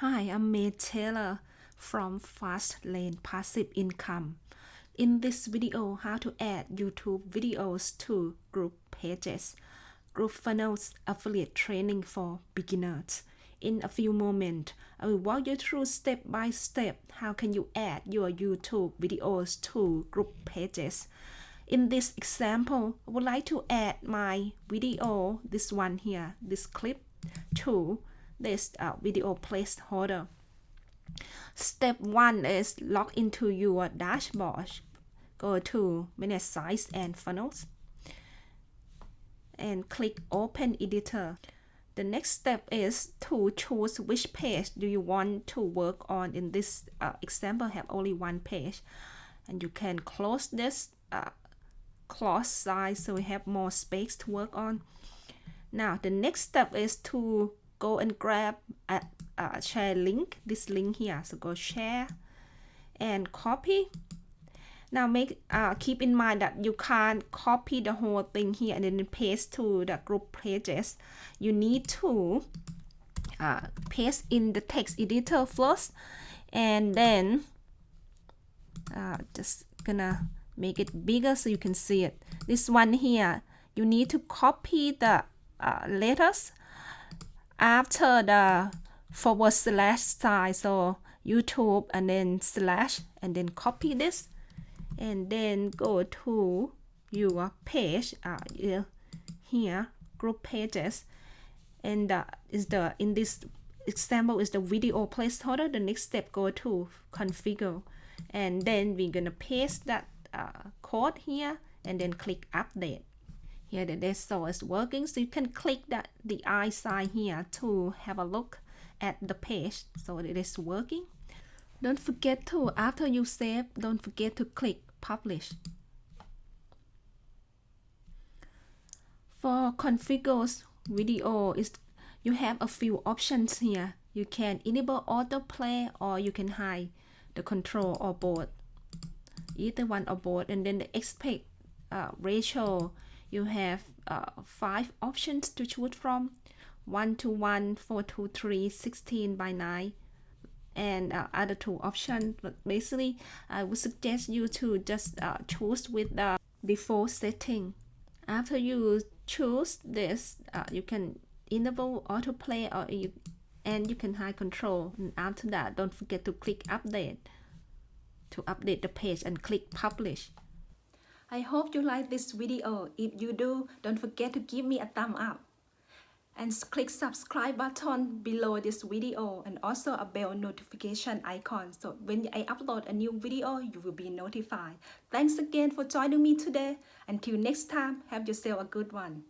Hi, I'm May Taylor from Fastlane Passive Income. In this video, how to add YouTube videos to Groovepages, Groovefunnels affiliate training for beginners. In a few moments, I will walk you through step by step how can you add your YouTube videos to Groovepages. In this example, I would like to add my video, this one here, this clip, to this video placeholder. Step 1 is log into your dashboard. Go to Manage Sites and Funnels and click Open Editor. The next step is to choose which page do you want to work on. In this example, have only one page, and you can close this close side so we have more space to work on. Now the next step is to go and grab a share link, this link here. So go share and copy. Now keep in mind that you can't copy the whole thing here and then paste to the Groovepages. You need to paste in the text editor first, and then just gonna make it bigger so you can see it. This one here, you need to copy the letters after the / sign, so YouTube and then / and then copy this and then go to your page here, Groovepages, and in this example is the video placeholder. The next step, go to configure, and then we're gonna paste that code here and then click update. Here the desktop is working, so you can click the eye sign here to have a look at the page. So it is working. Don't forget to, after you save, don't forget to click publish. For configures video, you have a few options here. You can enable autoplay or you can hide the control or both. Either one or both. And then the aspect ratio, you have 5 options to choose from: 1:1, 4:3, 16:9, and other 2 options. But basically I would suggest you to just choose with the default setting. After you choose this, you can enable autoplay and you can hide control. And after that, don't forget to click update to update the page and click publish. I hope you like this video. If you do, don't forget to give me a thumb up and click subscribe button below this video, and also a bell notification icon, so when I upload a new video you will be notified. Thanks again for joining me today. Until next time, have yourself a good one.